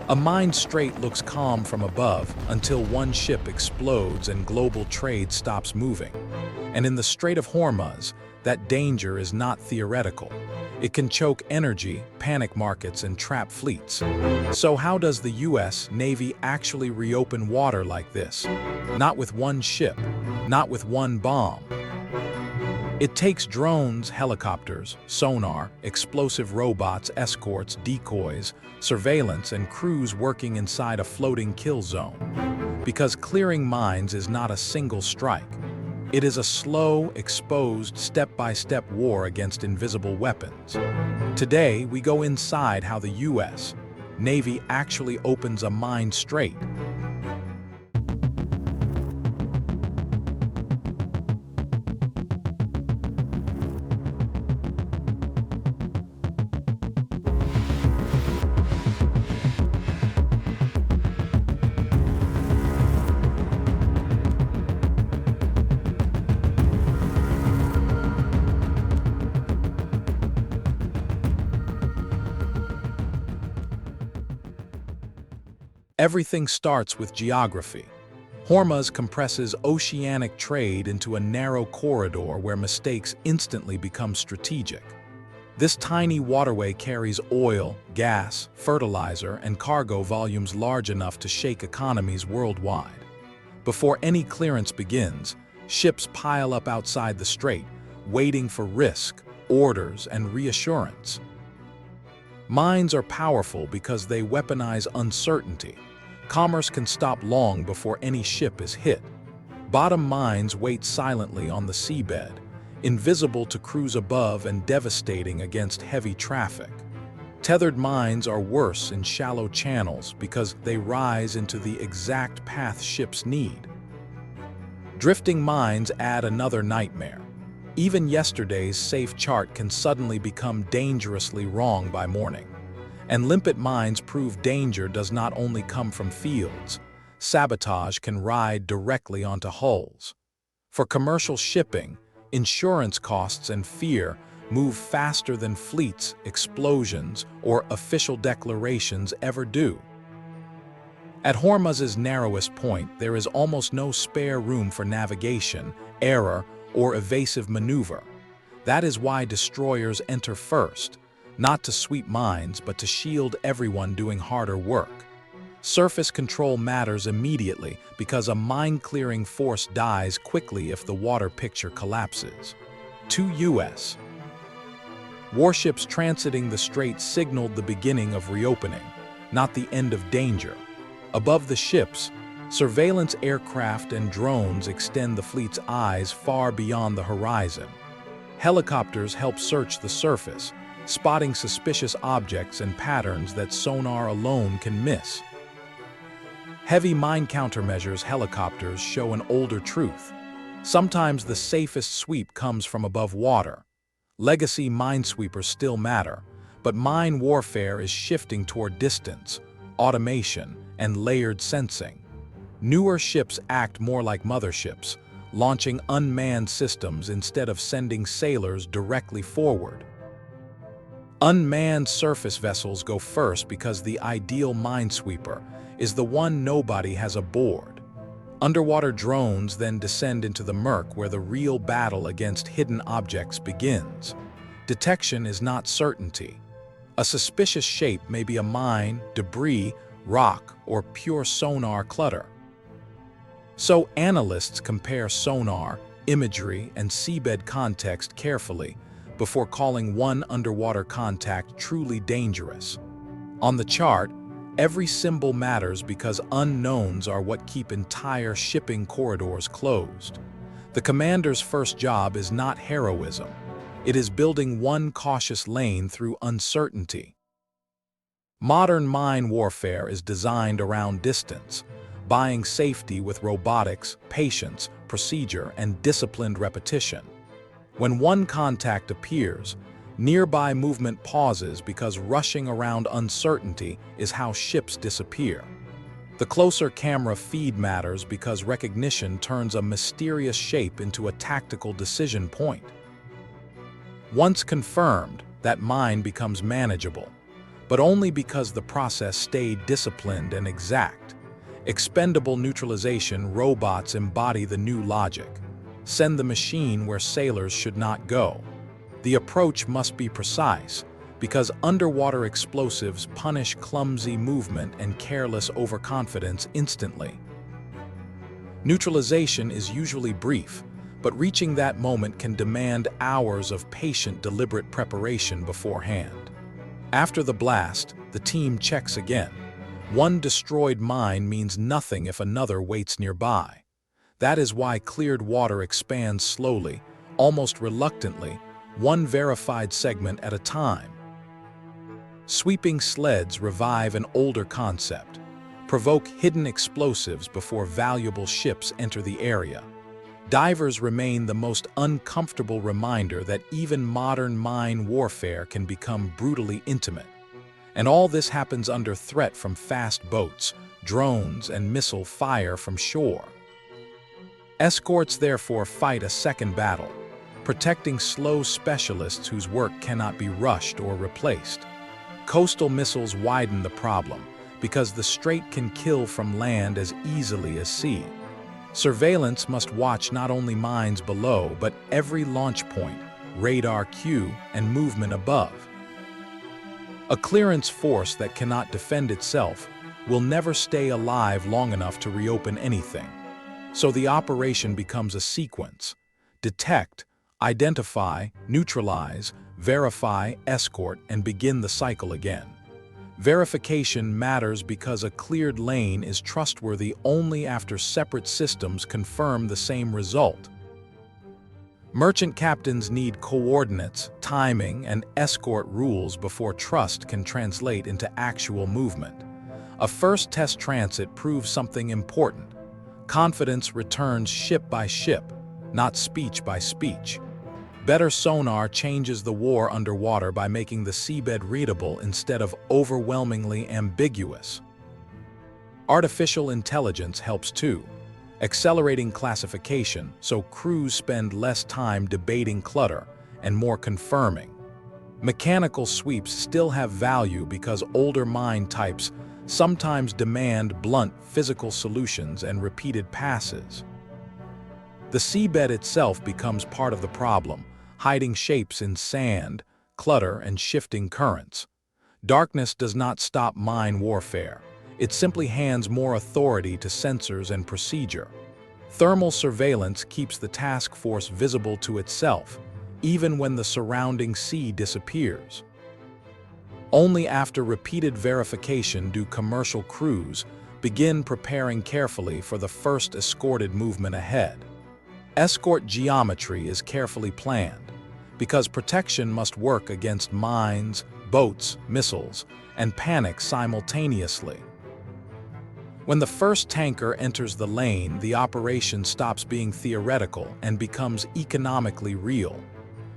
A mined strait looks calm from above until one ship explodes and global trade stops moving. And in the Strait of Hormuz, that danger is not theoretical. It can choke energy, panic markets, and trap fleets. So how does the US Navy actually reopen water like this? Not with one ship, not with one bomb. It takes drones, helicopters, sonar, explosive robots, escorts, decoys, surveillance, and crews working inside a floating kill zone. Because clearing mines is not a single strike. It is a slow, exposed, step-by-step war against invisible weapons. Today, we go inside how the US Navy actually opens a mined strait. Everything starts with geography. Hormuz compresses oceanic trade into a narrow corridor where mistakes instantly become strategic. This tiny waterway carries oil, gas, fertilizer, and cargo volumes large enough to shake economies worldwide. Before any clearance begins, ships pile up outside the strait, waiting for risk, orders, and reassurance. Mines are powerful because they weaponize uncertainty. Commerce can stop long before any ship is hit. Bottom mines wait silently on the seabed, invisible to crews above and devastating against heavy traffic. Tethered mines are worse in shallow channels because they rise into the exact path ships need. Drifting mines add another nightmare. Even yesterday's safe chart can suddenly become dangerously wrong by morning. And limpet mines prove danger does not only come from fields. Sabotage can ride directly onto hulls. For commercial shipping, insurance costs and fear move faster than fleets, explosions, or official declarations ever do. At Hormuz's narrowest point, there is almost no spare room for navigation, error, or evasive maneuver. That is why destroyers enter first. Not to sweep mines, but to shield everyone doing harder work. Surface control matters immediately because a mine-clearing force dies quickly if the water picture collapses. 2 U.S. warships transiting the strait signaled the beginning of reopening, not the end of danger. Above the ships, surveillance aircraft and drones extend the fleet's eyes far beyond the horizon. Helicopters help search the surface, spotting suspicious objects and patterns that sonar alone can miss. Heavy mine countermeasures helicopters show an older truth. Sometimes the safest sweep comes from above water. Legacy minesweepers still matter, but mine warfare is shifting toward distance, automation, and layered sensing. Newer ships act more like motherships, launching unmanned systems instead of sending sailors directly forward. Unmanned surface vessels go first because the ideal minesweeper is the one nobody has aboard. Underwater drones then descend into the murk where the real battle against hidden objects begins. Detection is not certainty. A suspicious shape may be a mine, debris, rock, or pure sonar clutter. So analysts compare sonar, imagery, and seabed context carefully before calling one underwater contact truly dangerous. On the chart, every symbol matters because unknowns are what keep entire shipping corridors closed. The commander's first job is not heroism. It is building one cautious lane through uncertainty. Modern mine warfare is designed around distance, buying safety with robotics, patience, procedure, and disciplined repetition. When one contact appears, nearby movement pauses because rushing around uncertainty is how ships disappear. The closer camera feed matters because recognition turns a mysterious shape into a tactical decision point. Once confirmed, that mine becomes manageable. but only because the process stayed disciplined and exact. Expendable neutralization robots embody the new logic. Send the machine where sailors should not go. The approach must be precise, because underwater explosives punish clumsy movement and careless overconfidence instantly. Neutralization is usually brief, but reaching that moment can demand hours of patient, deliberate preparation beforehand. After the blast, the team checks again. One destroyed mine means nothing if another waits nearby. That is why cleared water expands slowly, almost reluctantly, one verified segment at a time. Sweeping sleds revive an older concept. Provoke hidden explosives before valuable ships enter the area. Divers remain the most uncomfortable reminder that even modern mine warfare can become brutally intimate. And all this happens under threat from fast boats, drones, and missile fire from shore. Escorts therefore fight a second battle, protecting slow specialists whose work cannot be rushed or replaced. Coastal missiles widen the problem, because the strait can kill from land as easily as sea. Surveillance must watch not only mines below, but every launch point, radar queue, and movement above. A clearance force that cannot defend itself will never stay alive long enough to reopen anything. So the operation becomes a sequence: detect, identify, neutralize, verify, escort, and begin the cycle again. Verification matters because a cleared lane is trustworthy only after separate systems confirm the same result. Merchant captains need coordinates, timing, and escort rules before trust can translate into actual movement. A first test transit proves something important. Confidence returns ship by ship, not speech by speech. Better sonar changes the war underwater by making the seabed readable instead of overwhelmingly ambiguous. Artificial intelligence helps too, accelerating classification so crews spend less time debating clutter and more confirming. Mechanical sweeps still have value because older mine types sometimes demand blunt physical solutions and repeated passes. The seabed itself becomes part of the problem, hiding shapes in sand, clutter, and shifting currents. Darkness does not stop mine warfare. It simply hands more authority to sensors and procedure. Thermal surveillance keeps the task force visible to itself, even when the surrounding sea disappears. Only after repeated verification do commercial crews begin preparing carefully for the first escorted movement ahead. Escort geometry is carefully planned, because protection must work against mines, boats, missiles, and panic simultaneously. When the first tanker enters the lane, the operation stops being theoretical and becomes economically real.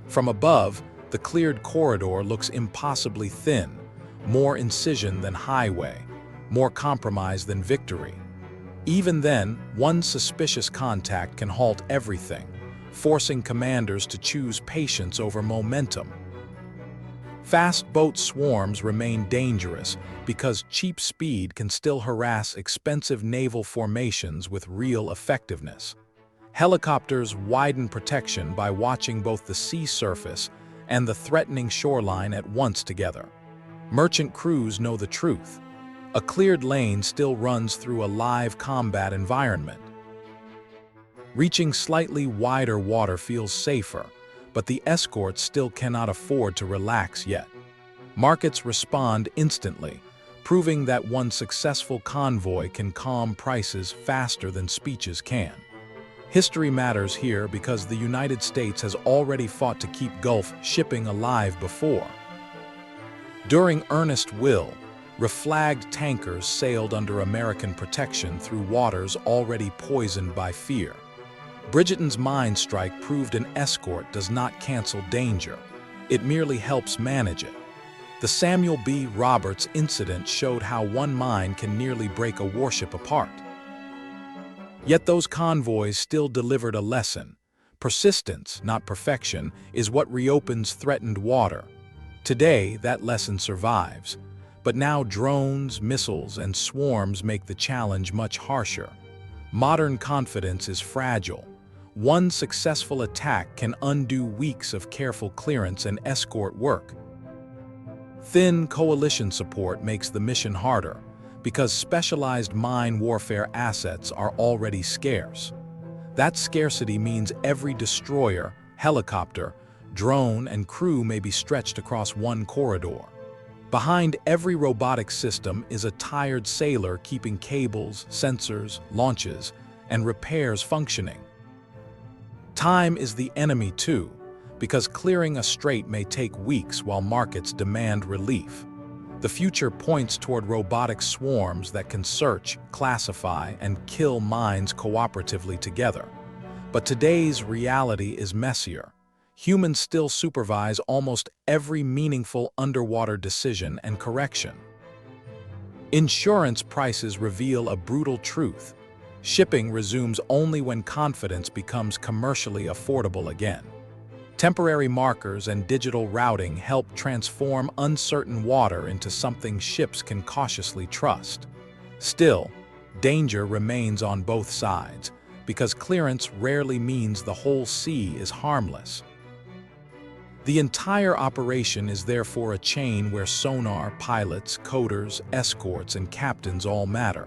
From above, the cleared corridor looks impossibly thin, more incision than highway, more compromise than victory. Even then, one suspicious contact can halt everything, forcing commanders to choose patience over momentum. Fast boat swarms remain dangerous because cheap speed can still harass expensive naval formations with real effectiveness. Helicopters widen protection by watching both the sea surface and the threatening shoreline at once together. Merchant crews know the truth. A cleared lane still runs through a live combat environment. Reaching slightly wider water feels safer, but the escorts still cannot afford to relax yet. Markets respond instantly, proving that one successful convoy can calm prices faster than speeches can. History matters here because the United States has already fought to keep Gulf shipping alive before. During Earnest, reflagged tankers sailed under American protection through waters already poisoned by fear. Bridgerton's mine strike proved an escort does not cancel danger. It merely helps manage it. The Samuel B. Roberts incident showed how one mine can nearly break a warship apart. Yet those convoys still delivered a lesson. Persistence, not perfection, is what reopens threatened water. Today, that lesson survives. But now drones, missiles, and swarms make the challenge much harsher. Modern confidence is fragile. One successful attack can undo weeks of careful clearance and escort work. Thin coalition support makes the mission harder, because specialized mine warfare assets are already scarce. That scarcity means every destroyer, helicopter, drone, and crew may be stretched across one corridor. Behind every robotic system is a tired sailor keeping cables, sensors, launches, and repairs functioning. Time is the enemy too, because clearing a strait may take weeks while markets demand relief. The future points toward robotic swarms that can search, classify, and kill mines cooperatively together. But today's reality is messier. Humans still supervise almost every meaningful underwater decision and correction. Insurance prices reveal a brutal truth. Shipping resumes only when confidence becomes commercially affordable again. Temporary markers and digital routing help transform uncertain water into something ships can cautiously trust. Still, danger remains on both sides, because clearance rarely means the whole sea is harmless. The entire operation is therefore a chain where sonar, pilots, coders, escorts, and captains all matter.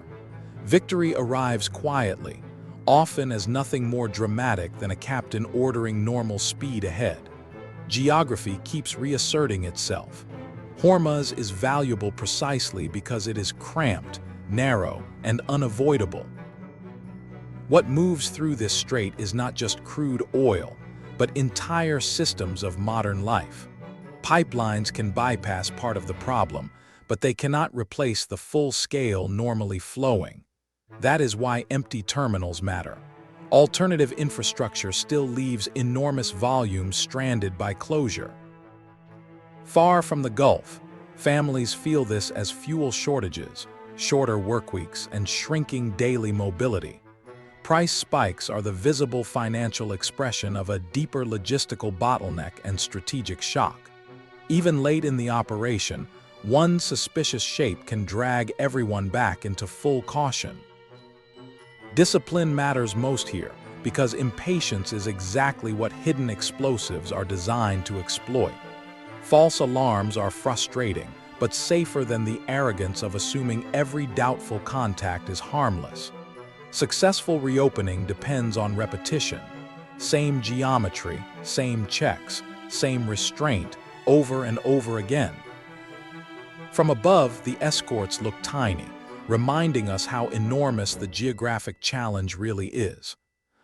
Victory arrives quietly, often as nothing more dramatic than a captain ordering normal speed ahead. Geography keeps reasserting itself. Hormuz is valuable precisely because it is cramped, narrow, and unavoidable. What moves through this strait is not just crude oil, but entire systems of modern life. Pipelines can bypass part of the problem, but they cannot replace the full scale normally flowing. That is why empty terminals matter. Alternative infrastructure still leaves enormous volumes stranded by closure. Far from the Gulf, families feel this as fuel shortages, shorter workweeks, and shrinking daily mobility. Price spikes are the visible financial expression of a deeper logistical bottleneck and strategic shock. Even late in the operation, one suspicious shape can drag everyone back into full caution. Discipline matters most here, because impatience is exactly what hidden explosives are designed to exploit. False alarms are frustrating, but safer than the arrogance of assuming every doubtful contact is harmless. Successful reopening depends on repetition. Same geometry, same checks, same restraint, over and over again. From above, the escorts look tiny, reminding us how enormous the geographic challenge really is.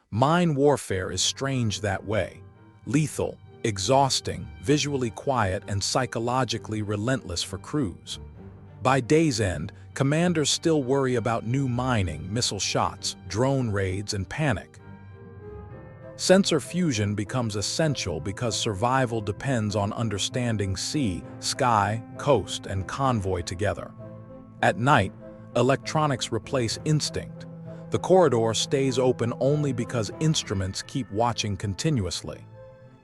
Mine warfare is strange that way. Lethal, exhausting, visually quiet, and psychologically relentless for crews. By day's end, commanders still worry about new mining, missile shots, drone raids, and panic. Sensor fusion becomes essential because survival depends on understanding sea, sky, coast, and convoy together. At night, electronics replace instinct. The corridor stays open only because instruments keep watching continuously.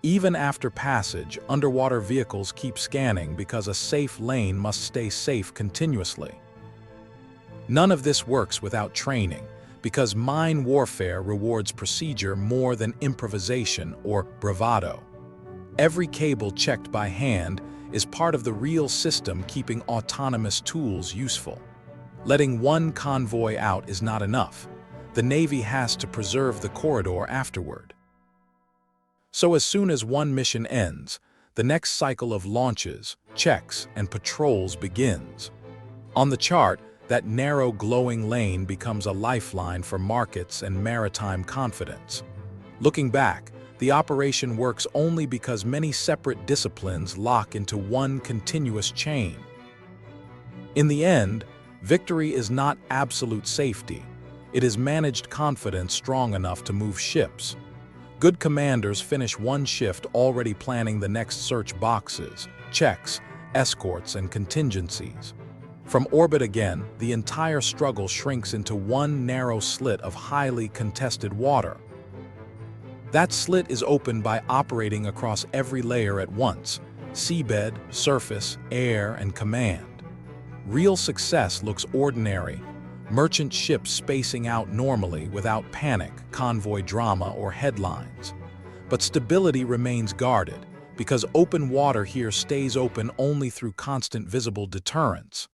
Even after passage, underwater vehicles keep scanning because a safe lane must stay safe continuously. None of this works without training, because mine warfare rewards procedure more than improvisation or bravado. Every cable checked by hand is part of the real system keeping autonomous tools useful. Letting one convoy out is not enough. The Navy has to preserve the corridor afterward. So as soon as one mission ends, the next cycle of launches, checks, and patrols begins. On the chart, that narrow glowing lane becomes a lifeline for markets and maritime confidence. Looking back, the operation works only because many separate disciplines lock into one continuous chain. In the end, victory is not absolute safety. It is managed confidence strong enough to move ships. Good commanders finish one shift already planning the next search boxes, checks, escorts, and contingencies. From orbit again, the entire struggle shrinks into one narrow slit of highly contested water. That slit is opened by operating across every layer at once: seabed, surface, air, and command. Real success looks ordinary. Merchant ships spacing out normally without panic, convoy drama, or headlines. But stability remains guarded, because open water here stays open only through constant visible deterrence.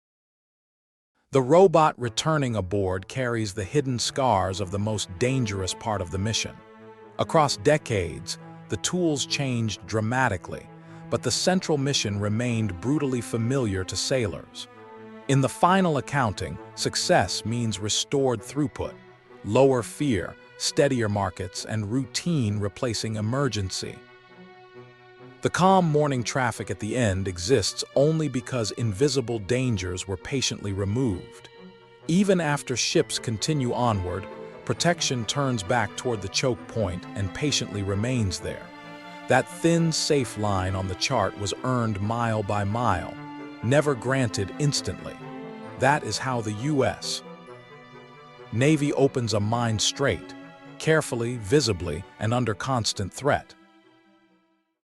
The robot returning aboard carries the hidden scars of the most dangerous part of the mission. Across decades, the tools changed dramatically, but the central mission remained brutally familiar to sailors. In the final accounting, success means restored throughput, lower fear, steadier markets, and routine replacing emergency. The calm morning traffic at the end exists only because invisible dangers were patiently removed. Even after ships continue onward, protection turns back toward the choke point and patiently remains there. That thin, safe line on the chart was earned mile by mile, never granted instantly. That is how the U.S. Navy opens a Mined Strait, carefully, visibly, and under constant threat.